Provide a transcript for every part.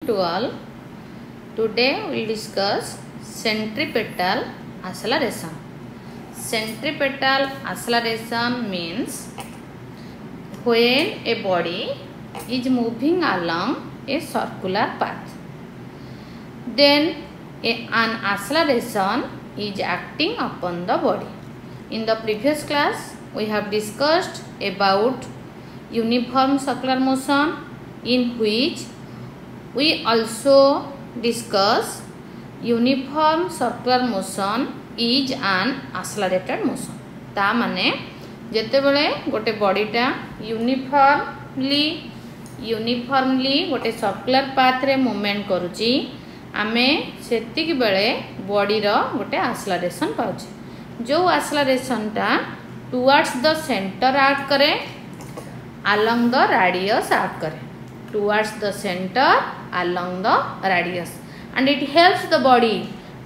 to all. Today we will discuss centripetal acceleration. Centripetal acceleration means when a body is moving along a circular path, then an acceleration is acting upon the body. In the previous class, we have discussed about uniform circular motion, in which we also discuss uniform circular motion is an accelerated motion. ता माने जेते बेले गोटे बॉडीटा uniformly गोटे circular path रे movement करूची, आमे सेतिक बेले बॉडी रो गोटे एक्सेलरेशन पाउची। जो एक्सेलरेशन टा टुवर्ड्स द सेंटर एक्ट करे, along the radius act करे, towards the center along the radius, and it helps the body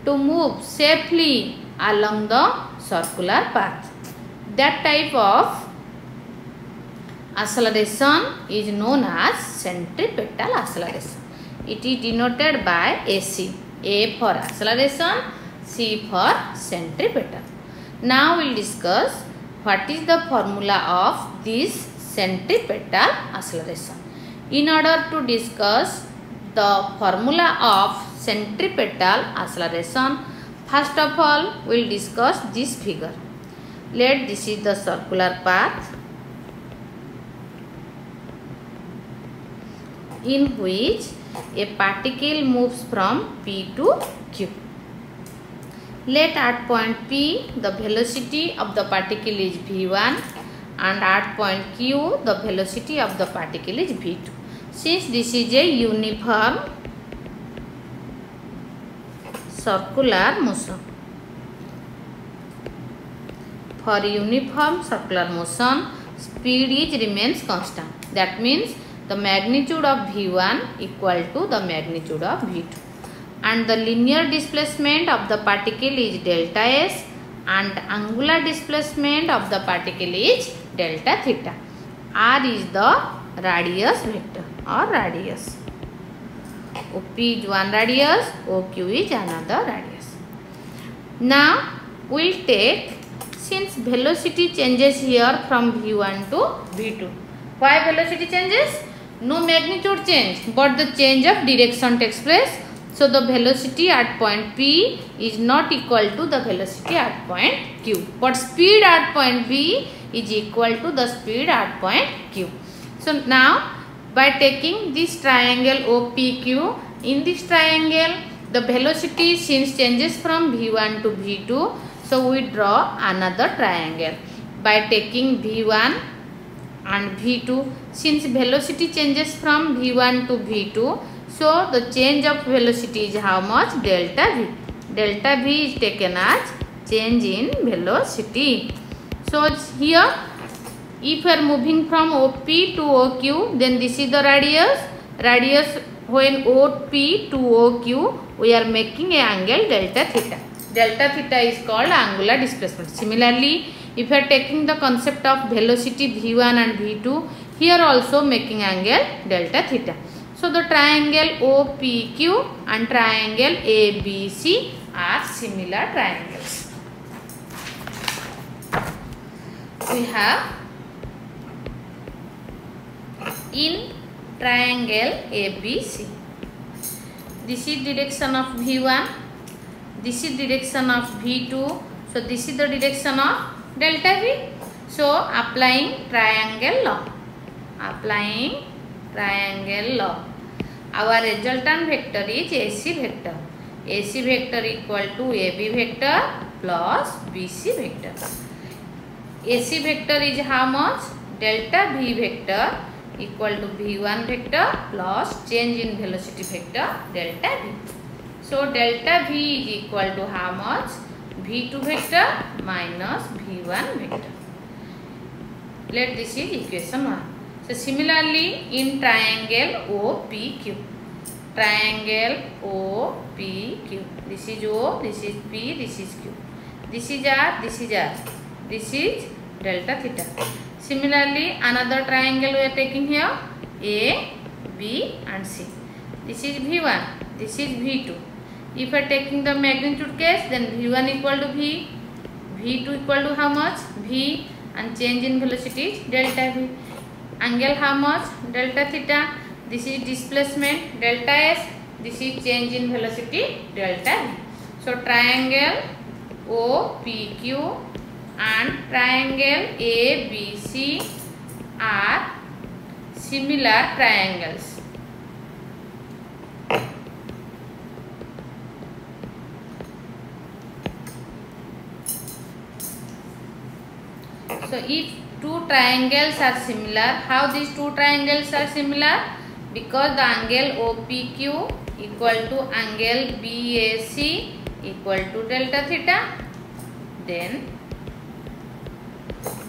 to move safely along the circular path. That type of acceleration is known as centripetal acceleration. It is denoted by AC. A for acceleration, C for centripetal. Now we will discuss what is the formula of this centripetal acceleration. In order to discuss the formula of centripetal acceleration, first of all we will discuss this figure. Let this is the circular path in which a particle moves from P to Q. Let at point P the velocity of the particle is v1, and at point Q the velocity of the particle is v2. Since this is a uniform circular motion, for uniform circular motion speed remains constant. That means the magnitude of v1 equal to the magnitude of v2, and the linear displacement of the particle is delta s, and angular displacement of the particle is delta theta. R is the radius vector or radius. OP is one radius, OQ is another radius. Now we will take, since velocity changes here from v1 to v2. Why velocity changes? No magnitude change, but the change of direction takes place. So the velocity at point P is not equal to the velocity at point Q, but speed at point P is equal to the speed at point Q. So now by taking this triangle OPQ, in this triangle the velocity since changes from v1 to v2, so we draw another triangle by taking v1 and v2. Since velocity changes from v1 to v2, so the change of velocity is how much? Delta v. Delta v is taken as change in velocity. So here, if we are moving from OP to OQ, then this is the radius. Radius when OP to OQ, we are making an angle delta theta. Delta theta is called angular displacement. Similarly, if we are taking the concept of velocity v1 and v2, here also making angle delta theta. So the triangle OPQ and triangle ABC are similar triangles. We have in triangle ABC, this is direction of v1, this is direction of v2, so this is the direction of delta v. So applying triangle law, our resultant vector is AC vector. AC vector equal to AB vector plus BC vector. AC vector is how much? Delta V vector equal to V1 vector plus change in velocity vector delta V. So delta V is equal to how much? V2 vector minus V1 vector. Let this is equation 1. So similarly in triangle OPQ, this is O, this is P, this is Q, this is R, this is R, this is delta theta. Similarly another triangle we are taking here, A, B and C. this is V1, this is V2. If I taking the magnitude case, then V1 equal to V, V2 equal to how much? V, and change in velocity is delta V. Angle how much? Delta theta. This is displacement delta S. This is change in velocity delta V. So triangle OPQ and triangle ABC are similar triangles. So if two triangles are similar, how these two triangles are similar? Because the angle OPQ equal to angle BAC equal to delta theta, then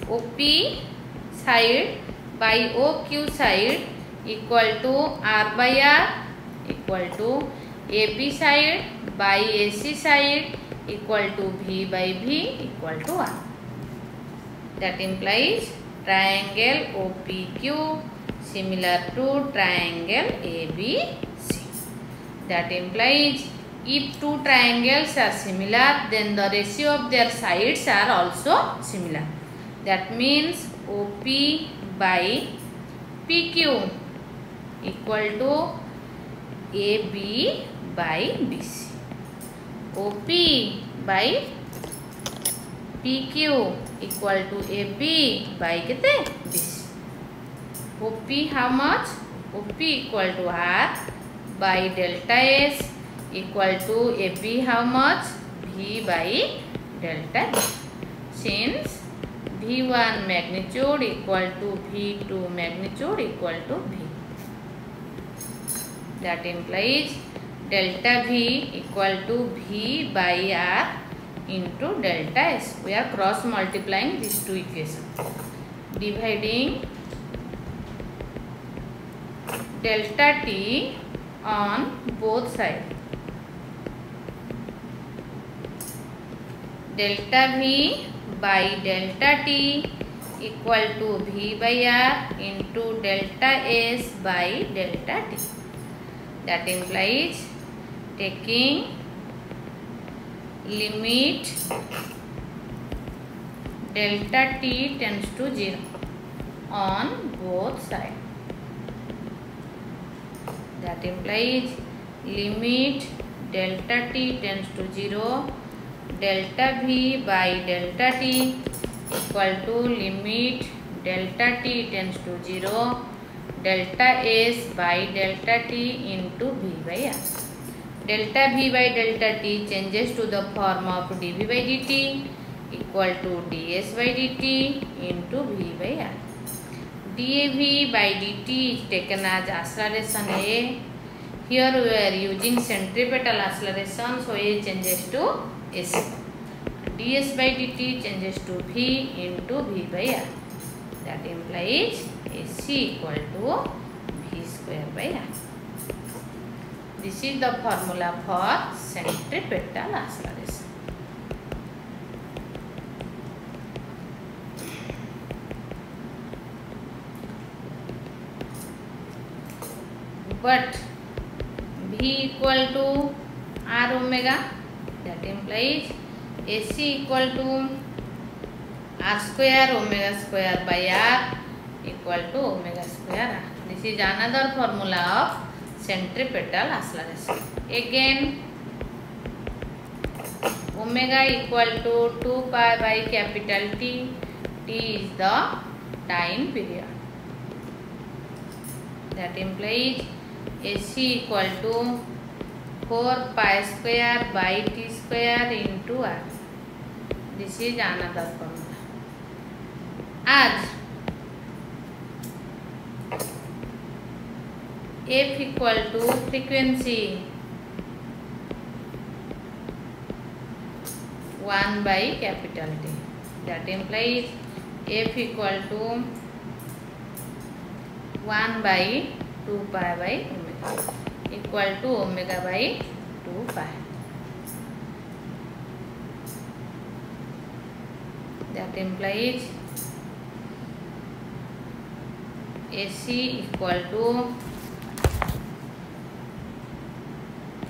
OP side by OQ side equal to R by R equal to AP side by AC side equal to V by V equal to R. That implies triangle OPQ similar to triangle ABC. That implies if two triangles are similar, then the ratio of their sides are also similar. That means OP by PQ equal to AB by BC. OP by PQ equal to AB by BC. OP how much? OP equal to R by delta S equal to AB how much? V by delta V. Since V1 magnitude equal to V2 magnitude equal to V. That implies delta V equal to V by R into delta S. We are cross multiplying these two equations. Dividing delta T on both sides. Delta V by delta T equal to V by R into delta S by delta T. That implies taking limit delta T tends to 0 on both sides. That implies limit delta T tends to 0, delta V by delta T equal to limit delta T tends to 0, delta S by delta T into V by R. Delta V by delta T changes to the form of dV by dt equal to ds by dt into V by R. dV by dt is taken as acceleration A. Here we are using centripetal acceleration, so A changes to S. ds by dt changes to V into V by R. That implies AC equal to V square by R. This is the formula for centripetal acceleration. But V equal to R omega, that implies AC equal to R square omega square by R equal to omega square R. This is another formula of centripetal acceleration. Again, omega equal to 2 pi by capital T. T is the time period. That implies AC equal to 4 pi square by T square into R. This is another formula. As F equal to frequency 1 by capital T. That implies F equal to 1 by 2 pi by omega equal to omega by 2 pi. That implies AC equal to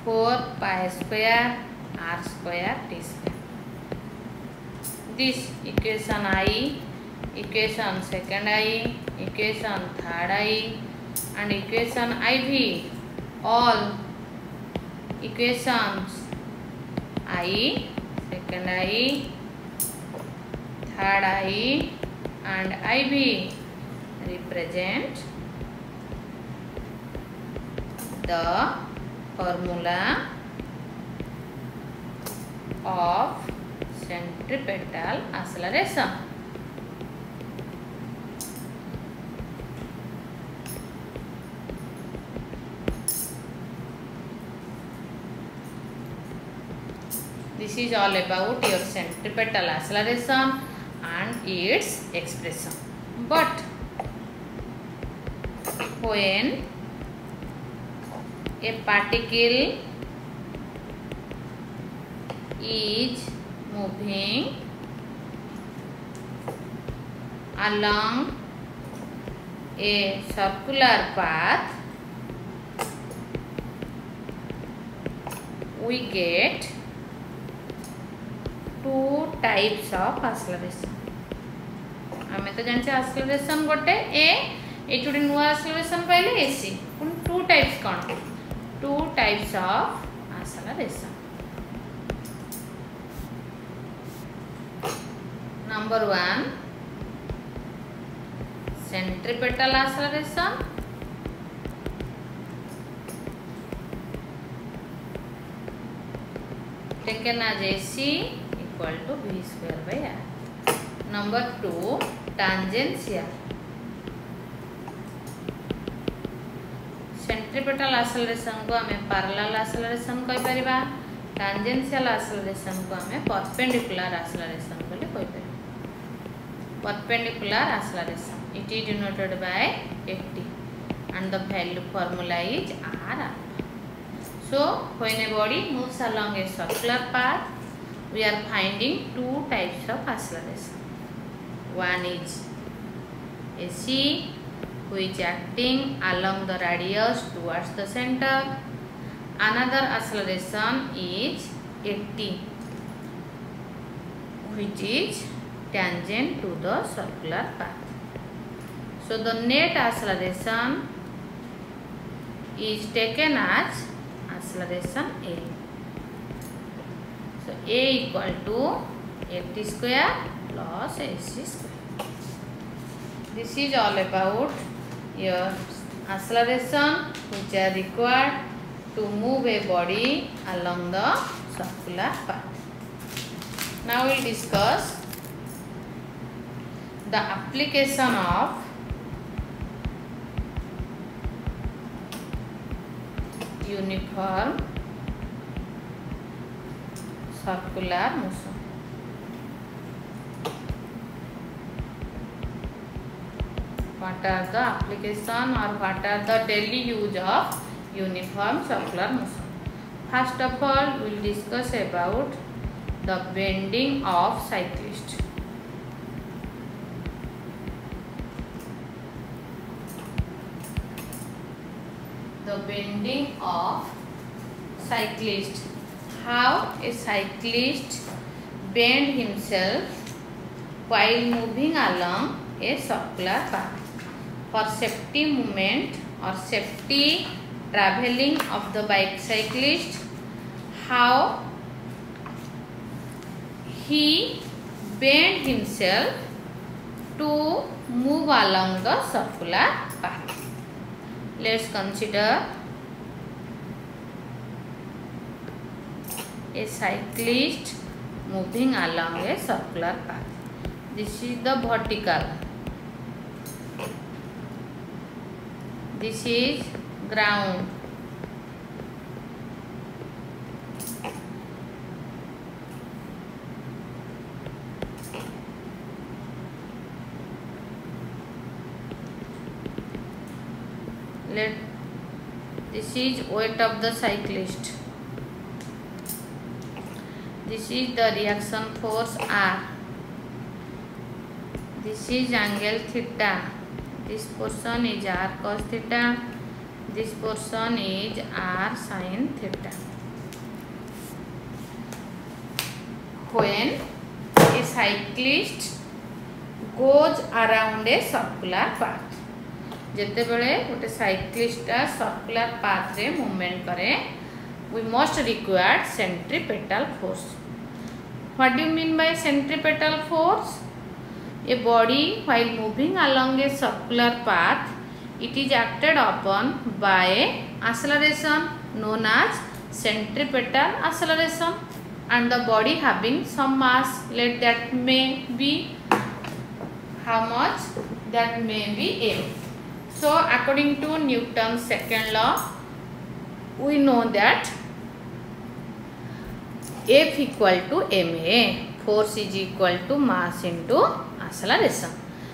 4 pi square r square t square. This equation I, equation second I, equation third I and equation IV, all equations I, second I, third I and IV represent the formula of centripetal acceleration. This is all about your centripetal acceleration and its expression. But when a particle is moving along a circular path, we get two types of acceleration. आमे तो जानते acceleration गोटे ए एटुडी नुआ acceleration पाइले AC पुन two types कौन two types of acceleration. Number 1, centripetal acceleration. Taken as AC equal to v square by r. Number 2, tangential. Centripetal acceleration को हमें पैरेलल एक्सेलरेशन कहि परिबा, टैंजेंशियल एक्सेलरेशन को हमें परपेंडिकुलर एक्सेलरेशन बोली कहि परिबा. Perpendicular acceleration, it is denoted by ft and the value formula is r alpha. So when a body moves along a circular path, we are finding two types of acceleration. One is AC, which acting along the radius towards the center. Another acceleration is at, which is tangent to the circular path. So the net acceleration is taken as acceleration A. So A equal to at square plus AC square. This is all about your acceleration which are required to move a body along the circular path. Now we will discuss the application of uniform circular motion. What are the application or what are the daily use of uniform circular motion? First of all, we will discuss about the bending of cyclist. The bending of cyclist. How a cyclist bend himself while moving along a circular path. For safety movement or safety traveling of the bicyclist, how he bend himself to move along the circular path. Let's consider a cyclist moving along a circular path. This is the vertical. This is ground. This is weight of the cyclist. This is the reaction force R. This is angle theta. This portion is R cos theta. This portion is r sin theta. When a cyclist goes around a circular path, जिते बड़े गोटे cyclist circular path रे movement करे, we must require centripetal force. What do you mean by centripetal force? A body while moving along a circular path, it is acted upon by acceleration known as centripetal acceleration, and the body having some mass, let that may be how much, that may be m. So according to Newton's second law, we know that F equal to ma, force is equal to mass into acceleration.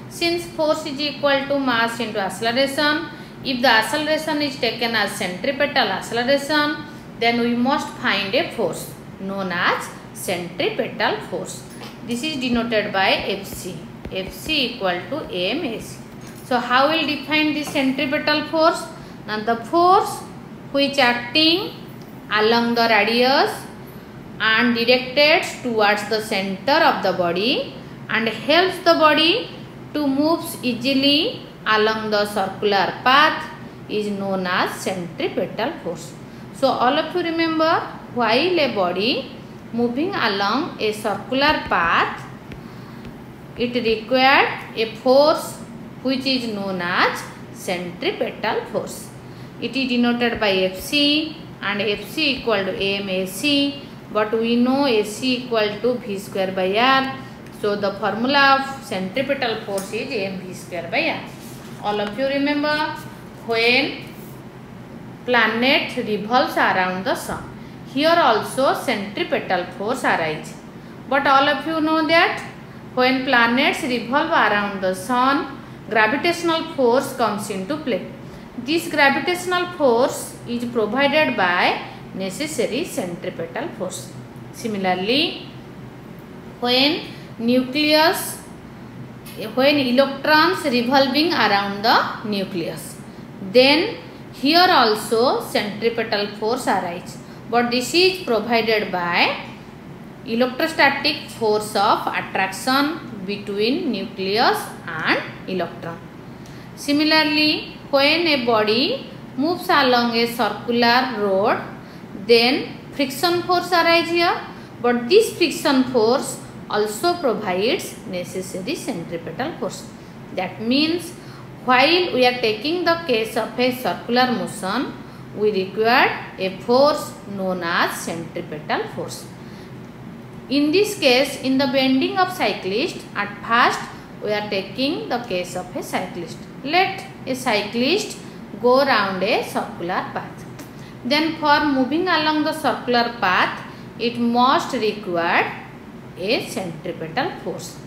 Since force is equal to mass into acceleration, if the acceleration is taken as centripetal acceleration, then we must find a force known as centripetal force. This is denoted by Fc. Fc equal to mac. So how will define this centripetal force? Now the force which acting along the radius and directed towards the center of the body and helps the body to move easily along the circular path is known as centripetal force. So all of you remember, while a body moving along a circular path, it required a force which is known as centripetal force. It is denoted by Fc, and Fc equal to mac, but we know AC equal to v square by r. So the formula of centripetal force is mv square by r. All of you remember, when planet revolves around the sun, here also centripetal force arises. But all of you know that when planets revolve around the sun, gravitational force comes into play. This gravitational force is provided by necessary centripetal force. Similarly, when electrons revolving around the nucleus, then here also centripetal force arises, but this is provided by electrostatic force of attraction between nucleus and electron. Similarly, when a body moves along a circular road, then friction force arises here, but this friction force also provides necessary centripetal force. That means while we are taking the case of a circular motion, we require a force known as centripetal force. In this case, in the bending of cyclist, at first we are taking the case of a cyclist. Let a cyclist go round a circular path. Then for moving along the circular path, it must require a centripetal force.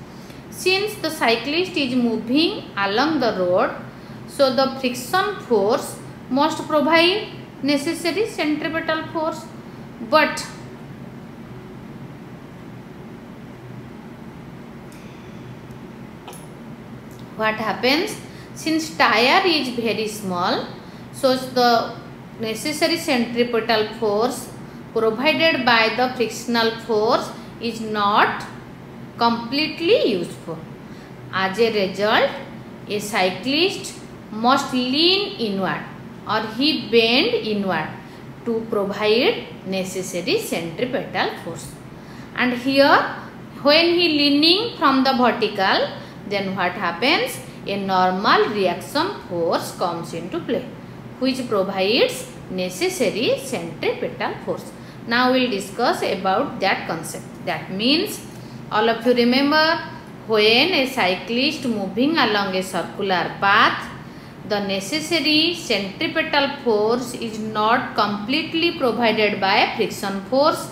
Since the cyclist is moving along the road, so the friction force must provide necessary centripetal force. But what happens? Since tire is very small, so the necessary centripetal force provided by the frictional force is not completely useful. As a result, a cyclist must lean inward or he bend inward to provide necessary centripetal force. And here, when he leaning from the vertical, then what happens? A normal reaction force comes into play, which provides necessary centripetal force. Now we will discuss about that concept. That means, all of you remember, when a cyclist moving along a circular path, the necessary centripetal force is not completely provided by friction force.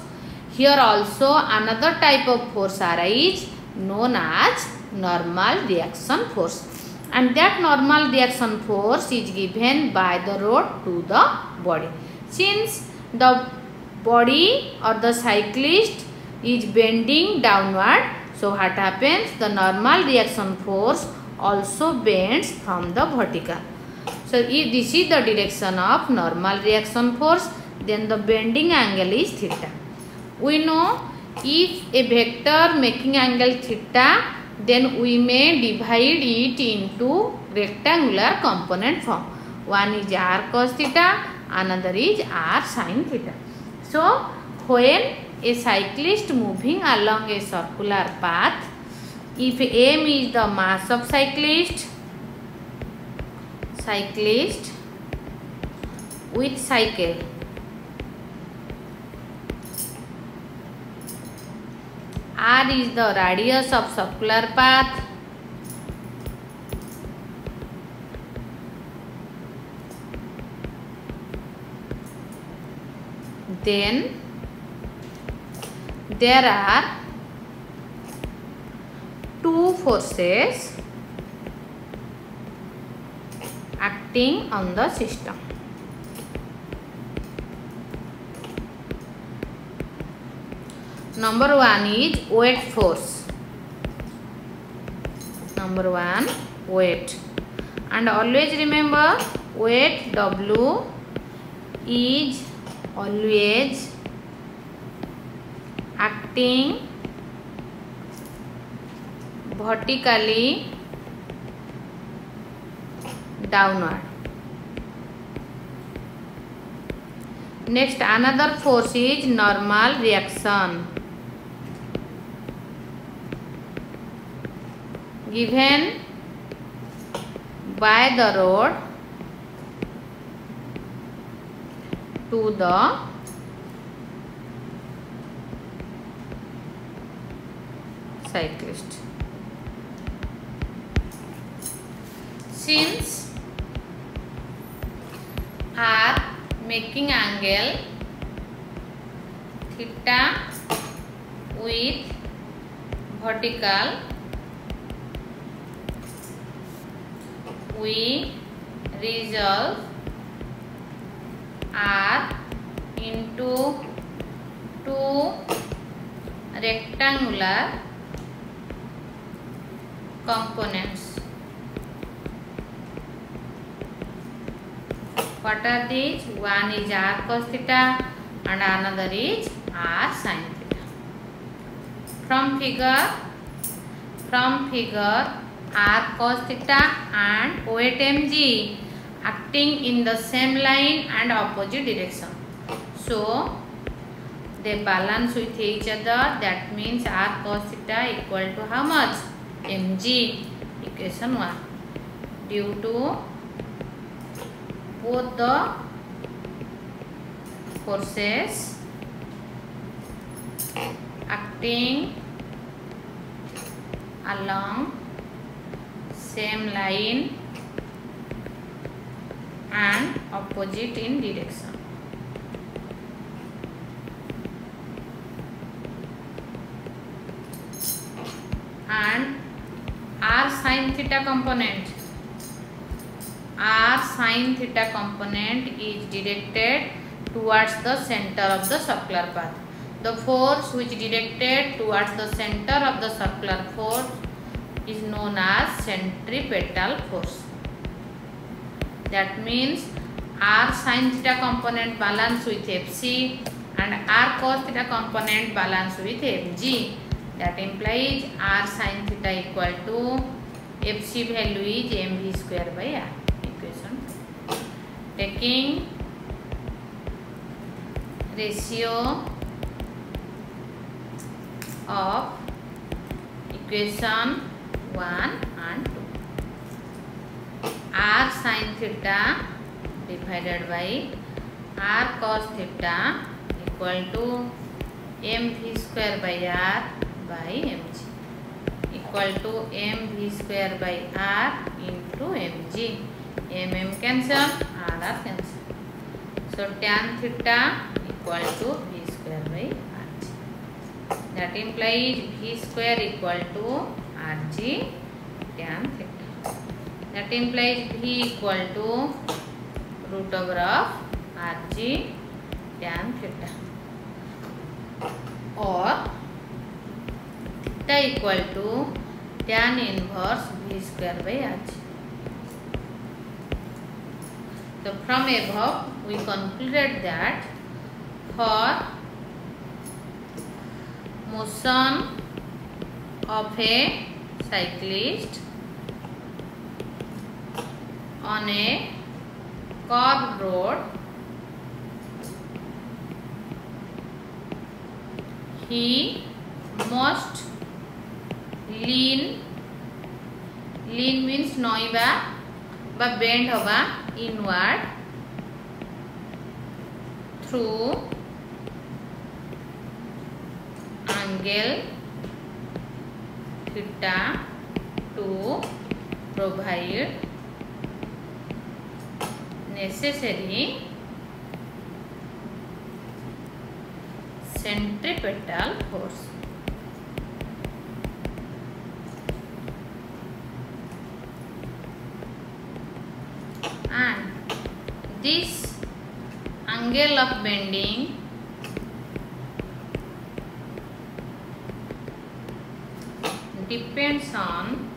Here also another type of force arises known as normal reaction force, and that normal reaction force is given by the rod to the body. Since the body or the cyclist is bending downward, so what happens? The normal reaction force also bends from the vertical. So if this is the direction of normal reaction force, then the bending angle is theta. We know if a vector making angle theta, then we may divide it into rectangular component form. One is r cos theta, another is r sin theta. So when a cyclist moving along a circular path, if m is the mass of cyclist with cycle, r is the radius of circular path, then there are two forces acting on the system. Number one is weight force. Number one, weight. And always remember, weight W is always acting vertically downward. Next, another force is normal reaction, given by the rod to the cyclist. Since r making angle theta with vertical, we resolve r into two rectangular components. What are these? One is r cos theta and another is r sin theta. From figure r cos theta and weight mg acting in the same line and opposite direction. So they balance with each other. That means r cos theta equal to how much? Mg. Equation 1. Due to both the forces acting along same line and opposite in direction. And r sin theta component is directed towards the center of the circular path. The force which directed towards the center of the circular force is known as centripetal force. That means r sin theta component balance with Fc and r cos theta component balance with Fg. That implies r sin theta equal to Fc value is mv square by r. Equation. Taking ratio of equation 1 and 2. R sin theta divided by r cos theta equal to mv square by r by mg equal to mv square by r into mg. Cancel, r cancel. So tan theta equal to v square by rg. That implies v square equal to rg tan theta. That implies v equal to root over of rg tan theta, or theta equal to tan inverse v square by rg. So from above we concluded that for motion of a cyclist on a curved road, he must lean means नॉइबा बा bend हवा inward through angle theta to provide necessary centripetal force. And this angle of bending depends on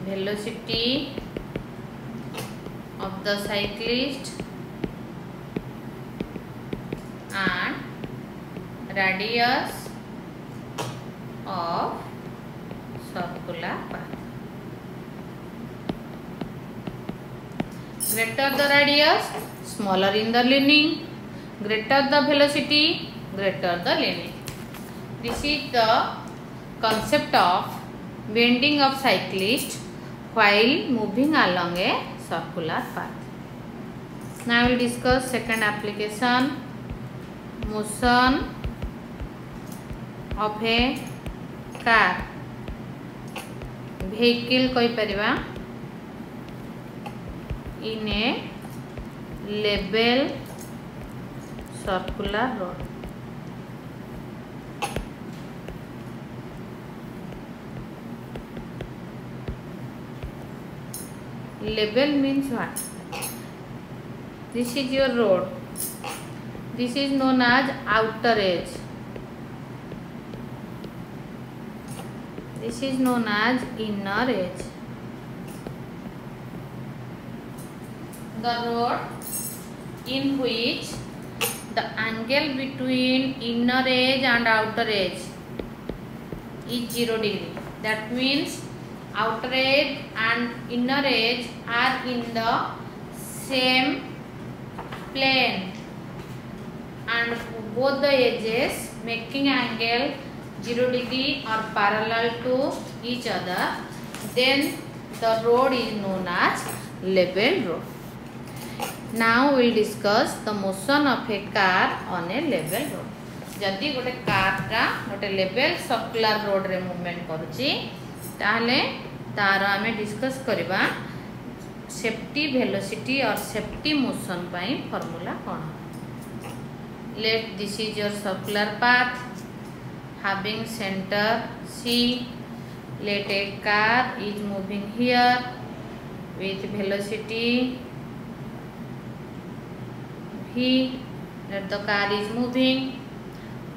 velocity of the cyclist and radius of circular path. Greater the radius, smaller in the leaning. Greater the velocity, greater the leaning. This is the concept of bending of cyclist while moving along a circular path. Now we will discuss second application, motion of a car. Vehicle कही परिबा in a level circular road. Level means what? This is your road. This is known as outer edge. This is known as inner edge. The road in which the angle between inner edge and outer edge is 0 degree. That means outer edge and inner edge are in the same plane and both the edges making angle 0 degree or parallel to each other, then the road is known as level road. Now we will discuss the motion of a car on a level road. जदि गोटे car टा गोटे level circular road रे movement करुची ताहले तार आमे discuss करबा सेफ्टी वेलोसिटी और safety motion pi formula cone. Let this is your circular path having center C. Let a car is moving here with velocity V. Let the car is moving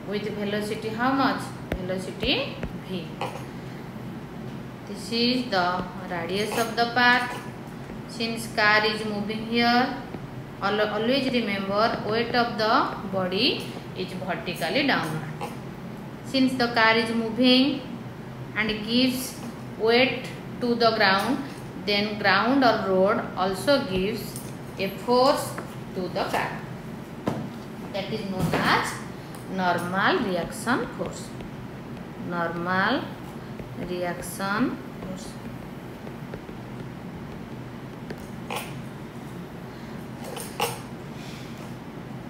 with velocity how much? Velocity V. This is the radius of the path. Since car is moving here, always remember weight of the body is vertically downward. Since the car is moving and gives weight to the ground, then ground or road also gives a force to the car. That is known as normal reaction force. Normal reaction force.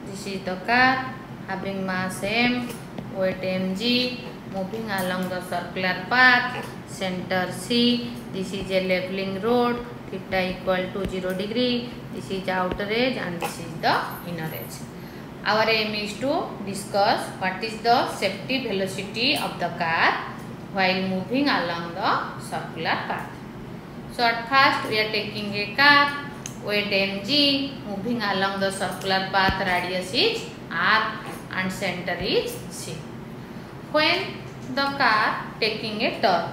This is the car having mass m, weight mg, moving along the circular path, center C. This is a leveling road, theta equal to 0 degree. This is outer edge and this is the inner edge. Our aim is to discuss what is the safety velocity of the car while moving along the circular path. So at first we are taking a car, weight mg, moving along the circular path, radius is r and center is C. When the car taking a turn,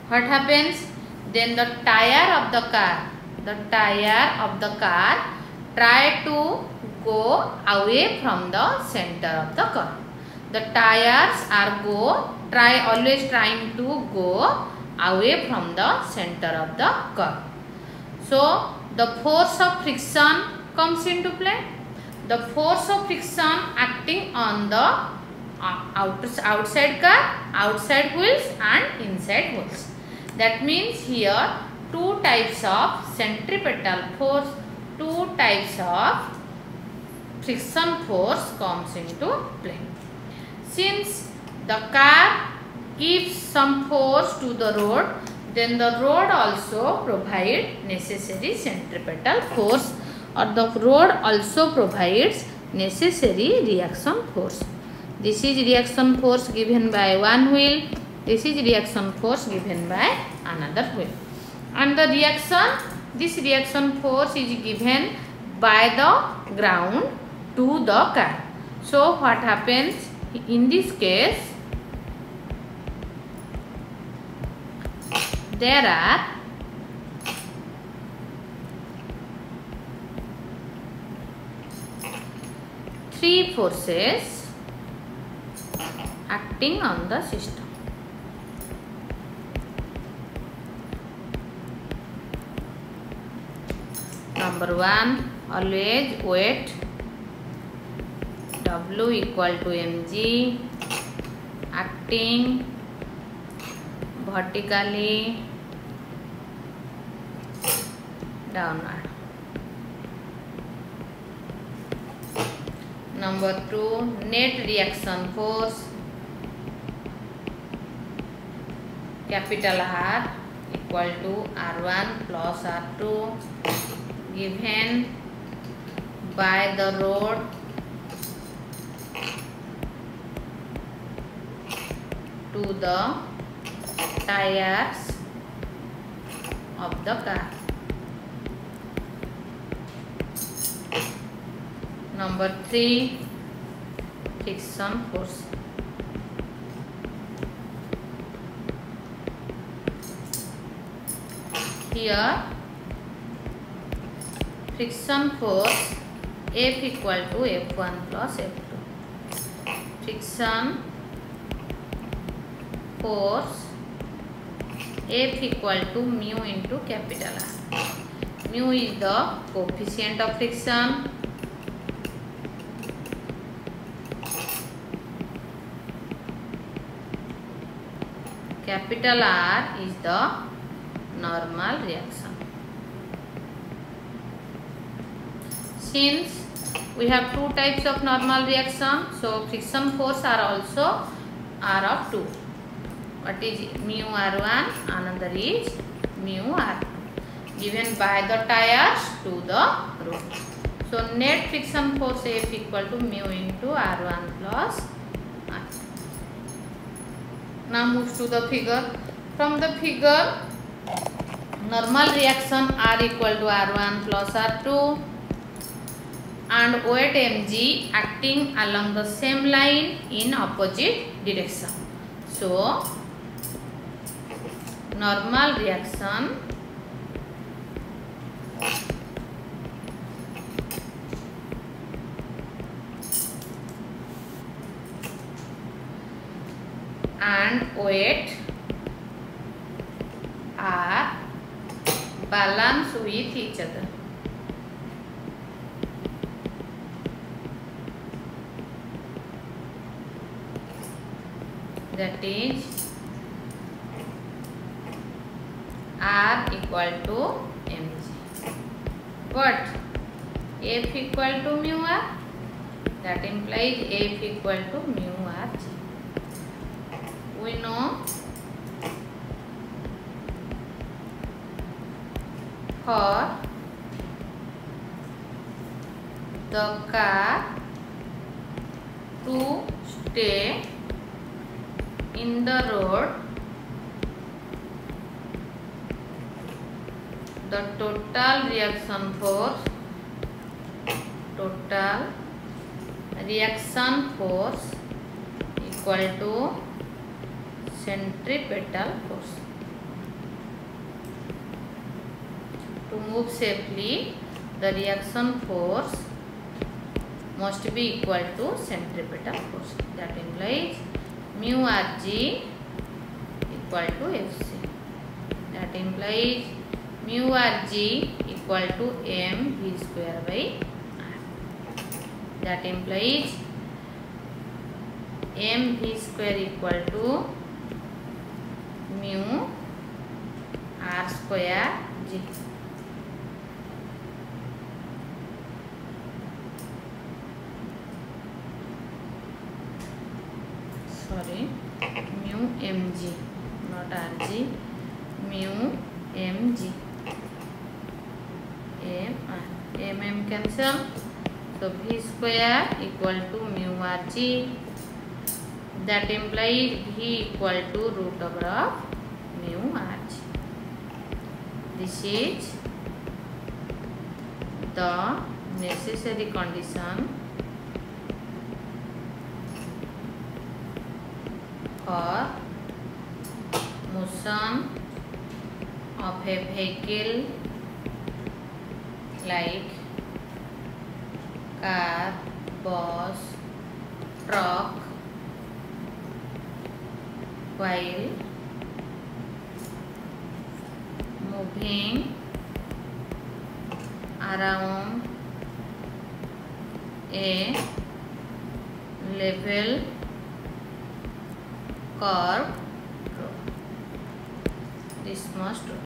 what happens? Then the tire of the car the tire of the car try to go away from the center of the car. The tires are always trying to go away from the center of the car. So the force of friction comes into play. The force of friction acting on the outside car, outside wheels and inside wheels. That means here two types of centripetal force, two types of friction force comes into play. Since the car gives some force to the road, then the road also provides necessary centripetal force, or the road also provides necessary reaction force. This is reaction force given by one wheel, this is reaction force given by another wheel. And the this reaction force is given by the ground to the car. So what happens in this case? There are three forces acting on the system. Number one, always weight W equal to mg acting vertically downward. Number two, net reaction force capital R equal to R1 plus R2 given by the road to the tires of the car. Number three, friction force. Here friction force F equal to F1 plus F2. Friction force F equal to mu into capital R. Mu is the coefficient of friction. Capital R is the normal reaction. Since we have two types of normal reaction, so friction force are also R of 2. What is mu R1? Another is mu R2 given by the tires to the road. So net friction force F equal to mu into R1 plus R2. Now moves to the figure. From the figure, normal reaction R equal to R1 plus R2 and weight mg acting along the same line in opposite direction. So normal reaction and weight are balanced with each other. That is R equal to mg. But F equal to mu R, that implies F equal to mu Rg. We know for the car to stay in the road, the total reaction force equal to centripetal force. to move safely, the reaction force must be equal to centripetal force. That implies mu Rg equal to Fc. That implies mu Rg equal to mv square by r. That implies mv square equal to mu r square g. Sorry, mu mg, not rg, mu mg. M cancel, so v square equal to mu rg. That implies v equal to root over of mu rg. This is the necessary condition for motion of a vehicle like car, bus, truck while moving around a level curve road. This must